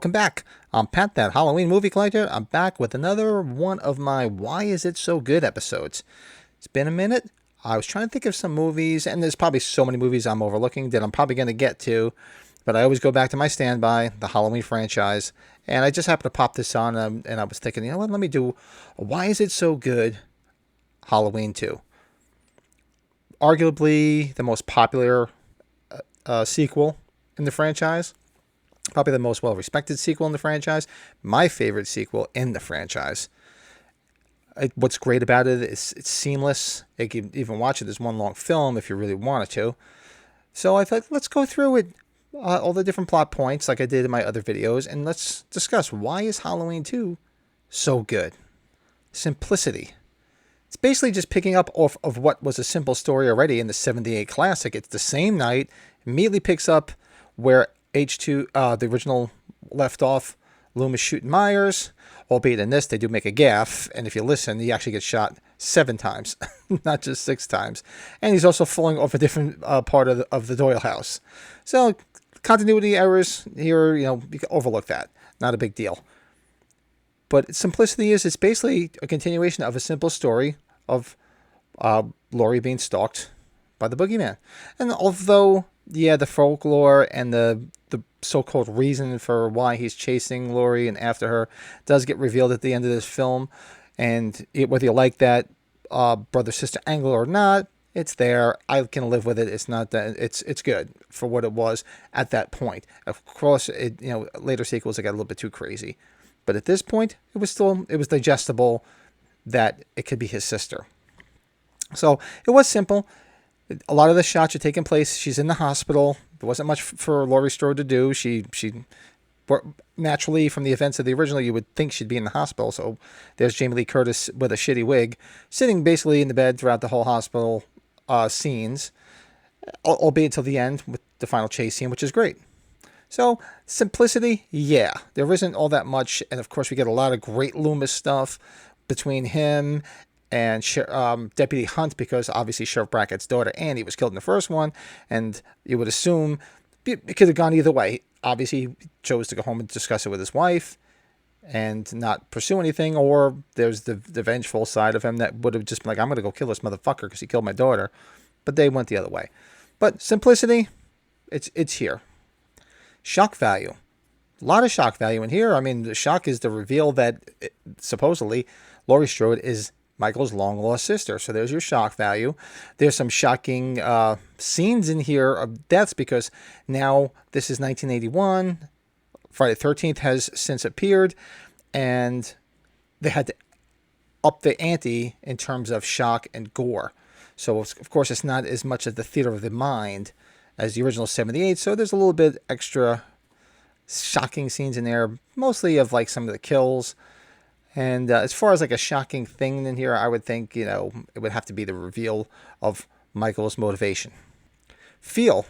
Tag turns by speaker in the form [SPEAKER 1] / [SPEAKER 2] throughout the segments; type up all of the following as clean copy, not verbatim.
[SPEAKER 1] Welcome back. I'm Pat, that Halloween movie collector. I'm back with another one of my Why Is It So Good episodes. It's been a minute. I was trying to think of some movies, and there's probably so many movies I'm overlooking that I'm probably going to get to, but I always go back to my standby, the Halloween franchise, and I just happened to pop this on, and I was thinking, you know what, let me do Why Is It So Good Halloween 2. Arguably the most popular sequel in the franchise. Probably the most well-respected sequel in the franchise. My favorite sequel in the franchise. What's great about it is it's seamless. You can even watch it as one long film if you really wanted to. So I thought, let's go through it, all the different plot points like I did in my other videos, and let's discuss why is Halloween 2 so good. Simplicity. It's basically just picking up off of what was a simple story already in the 78 classic. It's the same night, immediately picks up where H2, the original, left off. Loomis shooting Myers, albeit in this they do make a gaffe, and if you listen, he actually gets shot 7 times, not just 6 times. And he's also falling off a different part of the Doyle house. So continuity errors here, you can overlook that. Not a big deal. But simplicity is, it's basically a continuation of a simple story of Laurie being stalked by the boogeyman. And although, yeah, the folklore and the so-called reason for why he's chasing Laurie and after her does get revealed at the end of this film, and whether you like that brother-sister angle or not, it's there. I can live with it. It's not that it's good for what it was at that point. Of course, later sequels it got a little bit too crazy, but at this point, it was digestible that it could be his sister. So it was simple. A lot of the shots are taking place. She's in the hospital. There wasn't much for Laurie Strode to do. She naturally, from the events of the original, you would think she'd be in the hospital. So there's Jamie Lee Curtis with a shitty wig, sitting basically in the bed throughout the whole hospital scenes, albeit until the end with the final chase scene, which is great. So simplicity, yeah, there isn't all that much, and of course we get a lot of great Loomis stuff between him and Deputy Hunt, because obviously Sheriff Brackett's daughter Annie was killed in the first one, and you would assume it could have gone either way. Obviously, he chose to go home and discuss it with his wife and not pursue anything, or there's the vengeful side of him that would have just been like, I'm going to go kill this motherfucker because he killed my daughter. But they went the other way. But simplicity, it's here. Shock value. A lot of shock value in here. I mean, the shock is the reveal that supposedly Laurie Strode is Michael's long-lost sister. So there's your shock value. There's some shocking scenes in here of deaths, because now this is 1981. Friday the 13th has since appeared, and they had to up the ante in terms of shock and gore. So, of course, it's not as much of the theater of the mind as the original 78. So there's a little bit extra shocking scenes in there, mostly of like some of the kills. And as far as like a shocking thing in here, I would think, it would have to be the reveal of Michael's motivation. Feel.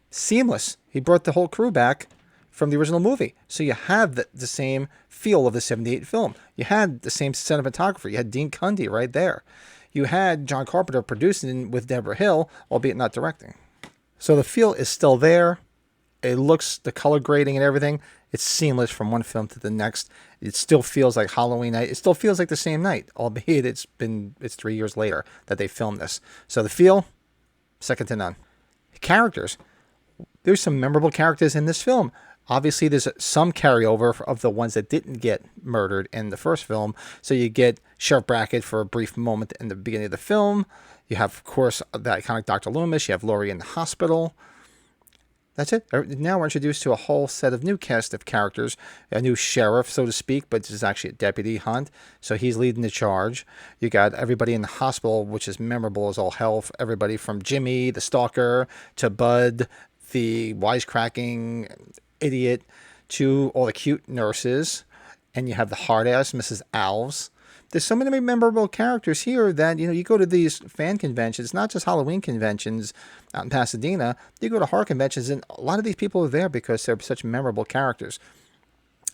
[SPEAKER 1] Seamless. He brought the whole crew back from the original movie. So you have the same feel of the 78 film. You had the same cinematographer. You had Dean Cundy right there. You had John Carpenter producing with Deborah Hill, albeit not directing. So the feel is still there. It looks, the color grading and everything, it's seamless from one film to the next. It still feels like Halloween night. It still feels like the same night, albeit it's 3 years later that they filmed this. So the feel, second to none. Characters. There's some memorable characters in this film. Obviously, there's some carryover of the ones that didn't get murdered in the first film. So you get Sheriff Brackett for a brief moment in the beginning of the film. You have, of course, the iconic Dr. Loomis. You have Laurie in the hospital. That's it. Now we're introduced to a whole set of new cast of characters. A new sheriff, so to speak, but this is actually a Deputy Hunt. So he's leading the charge. You got everybody in the hospital, which is memorable as all hell. Everybody from Jimmy, the stalker, to Bud, the wisecracking idiot, to all the cute nurses. And you have the hard-ass Mrs. Alves. There's so many memorable characters here that, you go to these fan conventions, not just Halloween conventions out in Pasadena. You go to horror conventions, and a lot of these people are there because they're such memorable characters.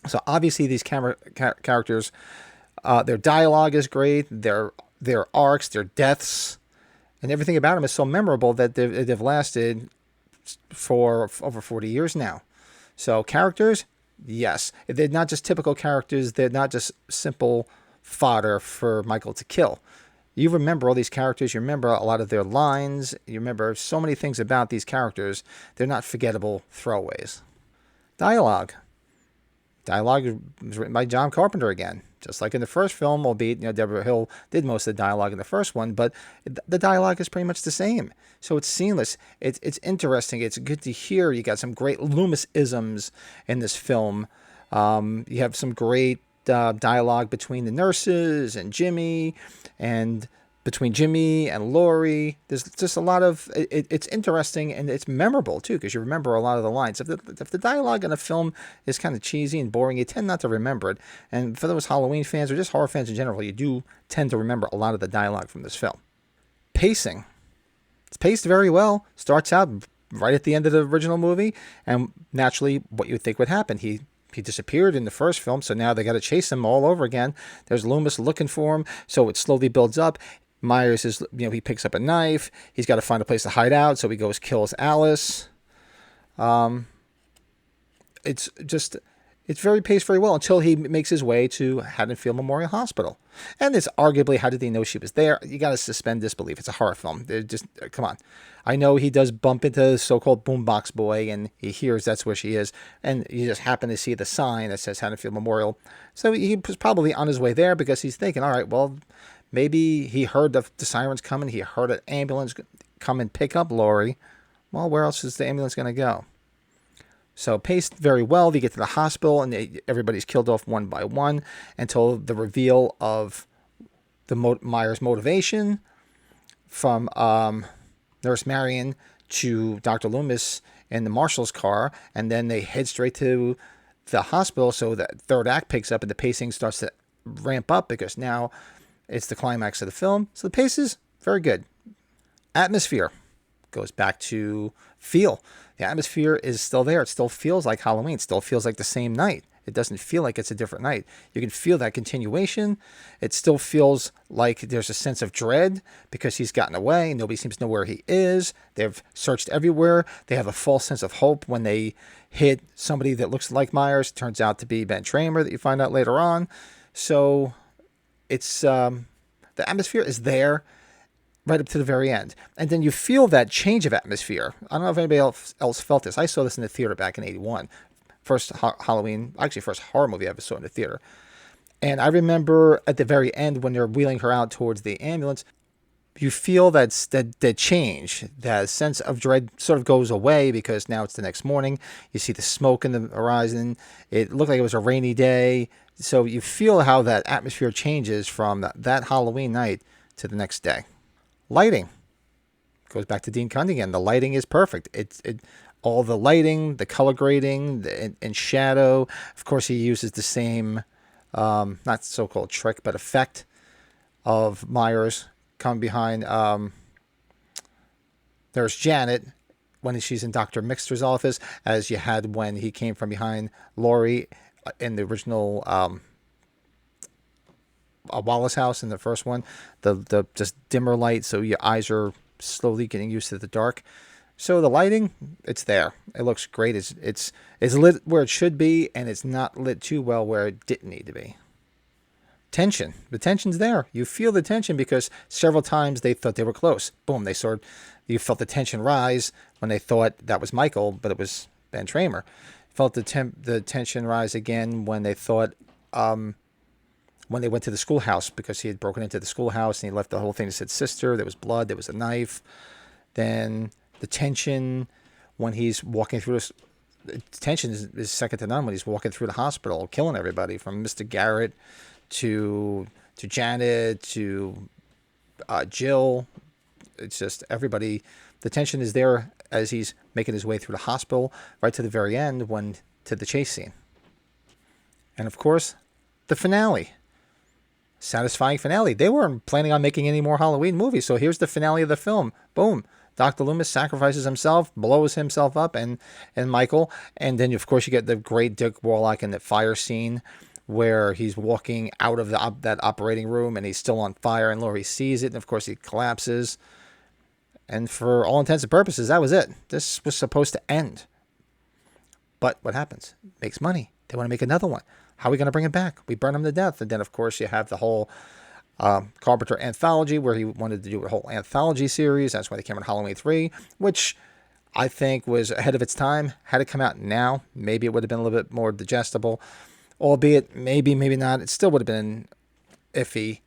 [SPEAKER 1] So obviously these characters, their dialogue is great, their arcs, their deaths, and everything about them is so memorable that they've lasted for over 40 years now. So characters, Yes, they're not just typical characters. They're not just simple fodder for Michael to kill. You remember all these characters. You remember a lot of their lines. You remember so many things about these characters. They're not forgettable throwaways. Dialogue. Dialogue was written by John Carpenter again, just like in the first film, albeit Deborah Hill did most of the dialogue in the first one, but the dialogue is pretty much the same. So it's seamless. It's interesting. It's good to hear. You got some great Loomis-isms in this film. You have some great dialogue between the nurses and Jimmy, and between Jimmy and Laurie. There's just a lot of it's interesting, and it's memorable too, because you remember a lot of the lines. If the dialogue in a film is kind of cheesy and boring, you tend not to remember it. And for those Halloween fans or just horror fans in general, you do tend to remember a lot of the dialogue from this film. Pacing. It's paced very well. Starts out right at the end of the original movie, and naturally what you would think would happen. He disappeared in the first film, so now they got to chase him all over again. There's Loomis looking for him, so it slowly builds up. Myers is, he picks up a knife. He's got to find a place to hide out, so he goes kills Alice. It's very paced very well until he makes his way to Haddonfield Memorial Hospital. And it's arguably, how did they know she was there? You got to suspend disbelief. It's a horror film. They're just, come on. I know he does bump into the so-called boombox boy, and he hears that's where she is. And you just happen to see the sign that says Haddonfield Memorial. So he was probably on his way there because he's thinking, all right, well, maybe he heard the sirens coming. He heard an ambulance come and pick up Laurie. Well, where else is the ambulance going to go? So paced very well. They get to the hospital, and everybody's killed off one by one until the reveal of the Myers' motivation from Nurse Marion to Dr. Loomis in the marshal's car, and then they head straight to the hospital. So that third act picks up, and the pacing starts to ramp up because now it's the climax of the film. So the pace is very good. Atmosphere goes back to feel. The atmosphere is still there. It still feels like Halloween. It still feels like the same night. It doesn't feel like it's a different night. You can feel that continuation. It still feels like there's a sense of dread because he's gotten away. Nobody seems to know where he is. They've searched everywhere. They have a false sense of hope when they hit somebody that looks like Myers. It turns out to be Ben Tramer that you find out later on. So it's the atmosphere is there right up to the very end. And then you feel that change of atmosphere. I don't know if anybody else felt this. I saw this in the theater back in 81. First Halloween, actually first horror movie I ever saw in the theater. And I remember at the very end when they're wheeling her out towards the ambulance, you feel that change, that sense of dread sort of goes away because now it's the next morning. You see the smoke in the horizon. It looked like it was a rainy day. So you feel how that atmosphere changes from that Halloween night to the next day. Lighting goes back to Dean Cunningham. The lighting is perfect. All the lighting, the color grading, and shadow. Of course, he uses the same, not so-called trick, but effect of Myers coming behind there's Janet when she's in Dr. Mixter's office, as you had when he came from behind Laurie in the original Wallace house in the first one. The just dimmer light, so your eyes are slowly getting used to the dark. So the lighting, it's there. It looks great. It's lit where it should be, and it's not lit too well where it didn't need to be. Tension. The tension's there. You feel the tension because several times they thought they were close. Boom, you felt the tension rise when they thought that was Michael, but it was Ben Tramer. Felt the tension rise again when they thought, when they went to the schoolhouse because he had broken into the schoolhouse and he left the whole thing that said sister. There was blood. There was a knife. Then the tension when he's walking through this. The tension is second to none when he's walking through the hospital, killing everybody from Mr. Garrett to Janet to Jill. It's just everybody. The tension is there as he's making his way through the hospital, right to the very end to the chase scene. And of course, the finale. Satisfying finale. They weren't planning on making any more Halloween movies, so here's the finale of the film. Boom. Dr. Loomis sacrifices himself, blows himself up, and Michael. And then, of course, you get the great Dick Warlock in the fire scene where he's walking out of that operating room and he's still on fire, and Laurie sees it, and of course he collapses. And for all intents and purposes, that was it. This was supposed to end. But what happens? It makes money. They want to make another one. How are we going to bring it back? We burn him to death. And then, of course, you have the whole Carpenter anthology where he wanted to do a whole anthology series. That's why they came out Halloween 3, which I think was ahead of its time. Had it come out now, maybe it would have been a little bit more digestible. Albeit, maybe not. It still would have been iffy.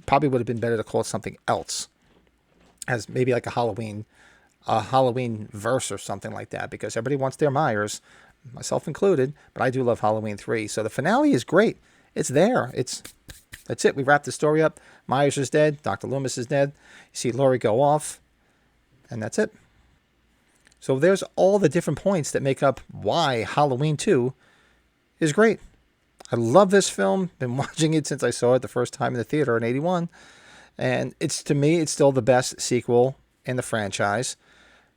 [SPEAKER 1] Probably would have been better to call it something else. As maybe like a Halloween verse or something like that. Because everybody wants their Myers, myself included. But I do love Halloween 3. So the finale is great. It's there. That's it. We wrapped the story up. Myers is dead. Dr. Loomis is dead. You see Laurie go off. And that's it. So there's all the different points that make up why Halloween 2 is great. I love this film. Been watching it since I saw it the first time in the theater in 81. And to me, it's still the best sequel in the franchise.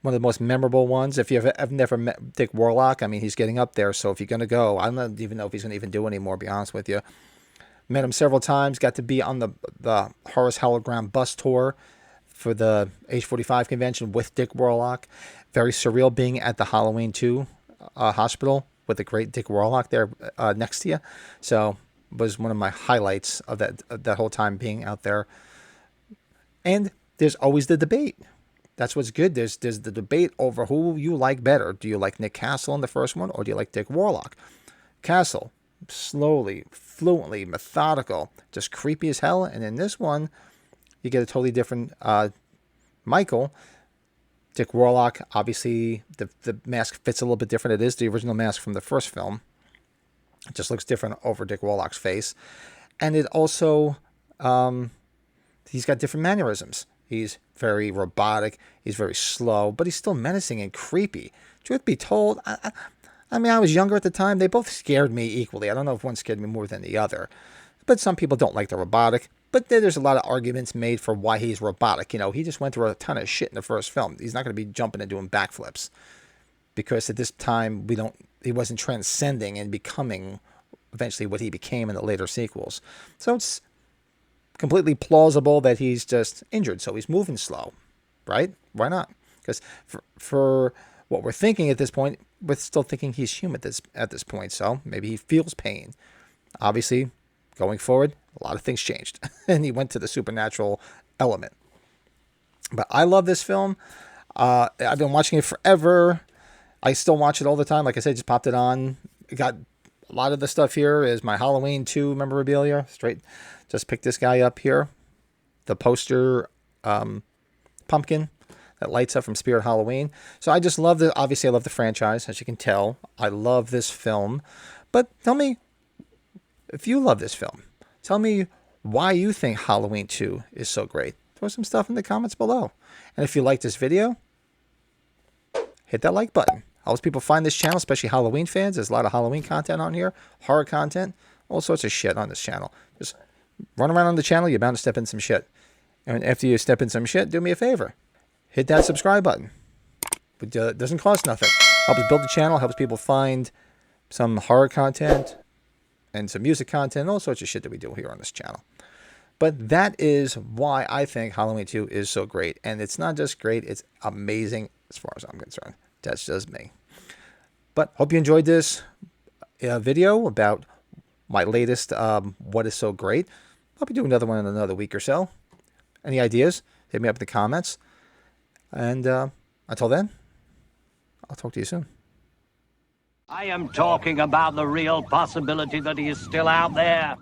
[SPEAKER 1] One of the most memorable ones. If I've never met Dick Warlock, I mean, he's getting up there. So if you're going to go, I don't even know if he's going to even do anymore, to be honest with you. Met him several times. Got to be on the Horace Hologram bus tour for the Age 45 convention with Dick Warlock. Very surreal being at the Halloween 2 hospital with the great Dick Warlock there next to you. So it was one of my highlights of that whole time being out there. And there's always the debate. That's what's good. There's the debate over who you like better. Do you like Nick Castle in the first one, or do you like Dick Warlock? Castle, slowly, fluently, methodical, just creepy as hell. And in this one, you get a totally different Michael. Dick Warlock, obviously, the mask fits a little bit different. It is the original mask from the first film. It just looks different over Dick Warlock's face. And it also, he's got different mannerisms. He's very robotic. He's very slow, but he's still menacing and creepy. Truth be told, I mean, I was younger at the time. They both scared me equally. I don't know if one scared me more than the other. But some people don't like the robotic. But there's a lot of arguments made for why he's robotic. You know, he just went through a ton of shit in the first film. He's not going to be jumping and doing backflips. Because at this time, he wasn't transcending and becoming eventually what he became in the later sequels. So it's completely plausible that he's just injured. So he's moving slow, right? Why not? Because for what we're thinking at this point, we're still thinking he's human at this point. So maybe he feels pain. Obviously, going forward, a lot of things changed. And he went to the supernatural element. But I love this film. I've been watching it forever. I still watch it all the time. Like I said, just popped it on. Got a lot of the stuff here is my Halloween 2 memorabilia. Straight, just picked this guy up here. The poster pumpkin that lights up from Spirit Halloween. So I just love obviously I love the franchise, as you can tell. I love this film. But tell me, if you love this film, tell me why you think Halloween 2 is so great. Throw some stuff in the comments below. And if you like this video, hit that like button. Helps people find this channel, especially Halloween fans. There's a lot of Halloween content on here, horror content, all sorts of shit on this channel. Just run around on the channel, you're bound to step in some shit. And after you step in some shit, do me a favor. Hit that subscribe button. It doesn't cost nothing. Helps build the channel, helps people find some horror content and some music content, all sorts of shit that we do here on this channel. But that is why I think Halloween 2 is so great. And it's not just great, it's amazing as far as I'm concerned. That's just me. But hope you enjoyed this video about my latest What is So Great. I'll be doing another one in another week or so. Any ideas? Hit me up in the comments. And until then, I'll talk to you soon.
[SPEAKER 2] I am talking about the real possibility that he is still out there.